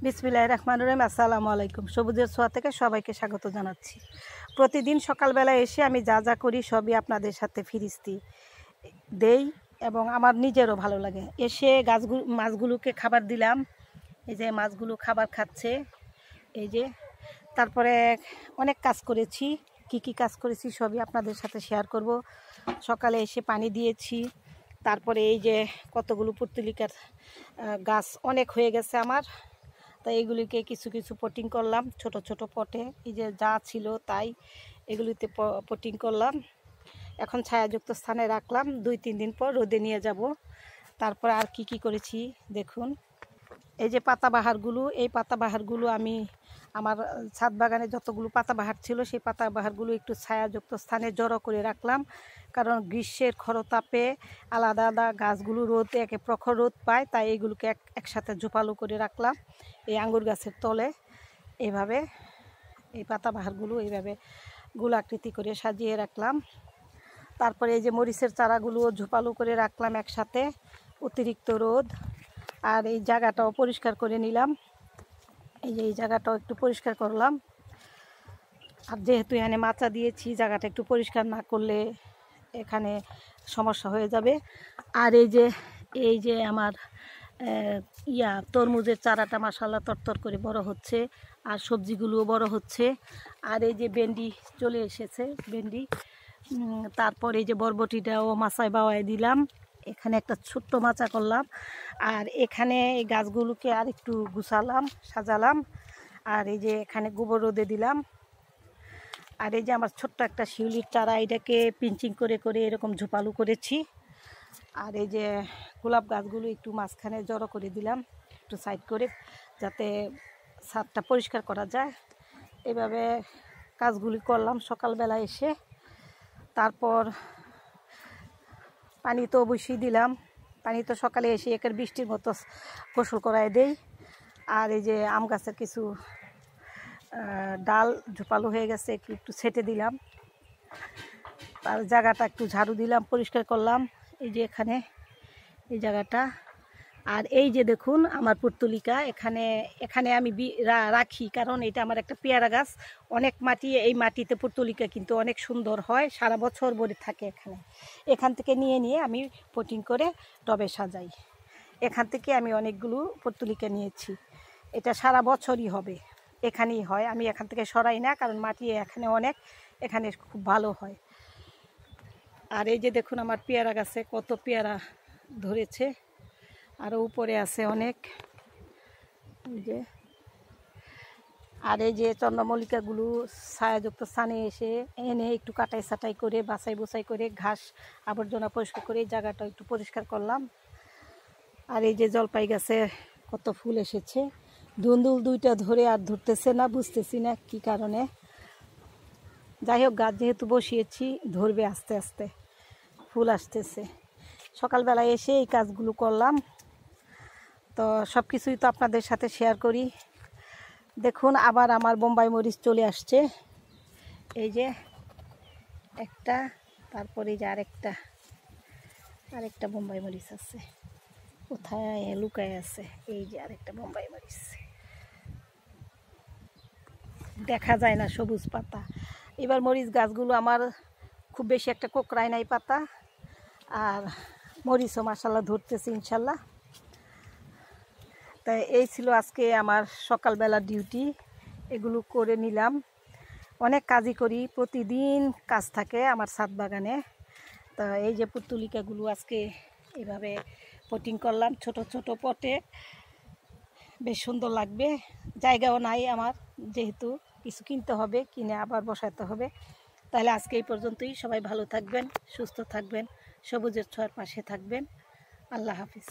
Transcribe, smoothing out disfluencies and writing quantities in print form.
বিসমিল্লাহির রহমানির রহিম। আসসালামু আলাইকুম। সবুজের ছোঁয়া থেকে সবাইকে স্বাগত জানাচ্ছি। প্রতিদিন সকালবেলা এসে আমি যা যা করি সবই আপনাদের সাথে ফিরিস্তি দেই এবং আমার নিজেরও ভালো লাগে। এসে মাছগুলোকে খাবার দিলাম। এই যে মাছগুলো খাবার খাচ্ছে। এই যে তারপরে অনেক কাজ করেছি। কি কাজ করেছি সবই আপনাদের সাথে শেয়ার করব। সকালে এসে পানি দিয়েছি। তারপরে এই যে কতগুলো পর্তুলিকার গাছ অনেক হয়ে গেছে আমার, তাই এগুলিকে কিছু কিছু পটিং করলাম ছোট ছোট পটে। এই যে যা ছিল তাই এগুলিতে পটিং করলাম। এখন ছায়াযুক্ত স্থানে রাখলাম, 2-3 দিন পর রোদে নিয়ে যাব। তারপর আর কি করেছি দেখুন। এই যে পাতাবাহারগুলো, এই পাতাবাহারগুলো আমি আমার ছাদ বাগানে যতগুলো পাতাবাহার ছিল সেই পাতাবাহারগুলো একটু ছায়াযুক্ত স্থানে জড়ো করে রাখলাম, কারণ গ্রীষ্মের খরতাপে আলাদা আলাদা গাছগুলো রোদে একে প্রখর রোদ পায়, তাই এগুলোকে একসাথে ঝোপালো করে রাখলাম এই আঙ্গুর গাছের তলে। এইভাবে এই পাতাবাহারগুলো এইভাবে গোলাকৃতি করে সাজিয়ে রাখলাম। তারপরে এই যে মরিচের চারাগুলো ঝোপালো করে রাখলাম একসাথে। অতিরিক্ত রোদ, আর এই জায়গাটাও পরিষ্কার করে নিলাম। এই যে এই জায়গাটাও একটু পরিষ্কার করলাম। আর যেহেতু এখানে মাচা দিয়েছি, জায়গাটা একটু পরিষ্কার না করলে এখানে সমস্যা হয়ে যাবে। আর এই যে আমার তরমুজের চারাটা মাশাআল্লাহ তরতর করে বড় হচ্ছে, আর সবজিগুলোও বড় হচ্ছে। আর এই যে ভেন্ডি চলে এসেছে, ভেন্ডি। তারপর এই যে বরবটিটাও মাচায় বাওয়ায় দিলাম। এখানে একটা ছোট্ট মাচা করলাম, আর এখানে এই গাছগুলোকে আর একটু গুছালাম, সাজালাম। আর এই যে এখানে গোবর রোদে দিলাম। আর এই যে আমার ছোট্ট একটা শিউলির চারা, এটাকে পিঞ্চিং করে করে এরকম ঝোপালু করেছি। আর এই যে গোলাপ গাছগুলো একটু মাঝখানে জড়ো করে দিলাম, একটু সাইড করে, যাতে ছাদটা পরিষ্কার করা যায়। এভাবে কাজগুলি করলাম সকালবেলা এসে। তারপর পানি তো অবশ্যই দিলাম। পানি তো সকালে এসে একের বৃষ্টির মতো গোসল করায় দেই। আর এই যে আম গাছের কিছু ডাল ঝোপালো হয়ে গেছে, একটু ছেটে দিলাম। তার জায়গাটা একটু ঝাড়ু দিলাম, পরিষ্কার করলাম। এই যে এখানে এই জায়গাটা। আর এই যে দেখুন আমার পর্তুলিকা, এখানে আমি রাখি, কারণ এটা আমার একটা পেয়ারা গাছ। অনেক মাটি, এই মাটিতে পর্তুলিকা কিন্তু অনেক সুন্দর হয়, সারা বছর ভরে থাকে। এখান থেকে নিয়ে আমি পটিং করে টবে সাজাই। এখান থেকে আমি অনেকগুলো পর্তুলিকা নিয়েছি। এটা সারা বছরই হবে, এখানেই হয়। আমি এখান থেকে সরাই না, কারণ মাটি এখানে অনেক, এখানে খুব ভালো হয়। আর এই যে দেখুন আমার পেয়ারা গাছে কত পেয়ারা ধরেছে, আরও উপরে আছে অনেক। আর এই যে চন্দ্রমল্লিকাগুলো ছায়াযুক্ত স্থানে এসে এনে একটু কাটাই ছাটাই করে বাছাই বোছাই করে ঘাস আবর্জনা পরিষ্কার করে এই জায়গাটা একটু পরিষ্কার করলাম। আর এই যে জলপাই গাছে কত ফুল এসেছে। ধুন্দুল দুইটা ধরে আর ধরতেছে না, বুঝতেছি না কি কারণে। যাই হোক, গাছ যেহেতু বসিয়েছি ধরবে আস্তে আস্তে, ফুল আসতেছে। সকালবেলায় এসে এই কাজগুলো করলাম। তো সব কিছুই তো আপনাদের সাথে শেয়ার করি। দেখুন আবার আমার বোম্বাই মরিচ চলে আসছে। এই যে একটা, তারপরে এই যে আরেকটা বোম্বাই মরিচ আছে, কোথায় লুকায় আছে। এই যে আরেকটা বোম্বাই মরিচ, দেখা যায় না সবুজ পাতা। এবার মরিচ গাছগুলো আমার খুব বেশি একটা কোঁকড়ায় নাই পাতা, আর মরিচও মাশাআল্লাহ ধরতেছে ইনশাল্লাহ। তাই এই ছিল আজকে আমার সকালবেলা ডিউটি, এগুলো করে নিলাম। অনেক কাজই করি, প্রতিদিন কাজ থাকে আমার ছাদ বাগানে। তা এই যে পর্তুলিকাগুলো আজকে এভাবে পটিং করলাম ছোট ছোট পটে, বেশ সুন্দর লাগবে। জায়গাও নাই আমার, যেহেতু কিছু কিনতে হবে, কিনে আবার বসাতে হবে। তাহলে আজকে এই পর্যন্তই। সবাই ভালো থাকবেন, সুস্থ থাকবেন, সবুজের ছোঁয়ার পাশে থাকবেন। আল্লাহ হাফিজ।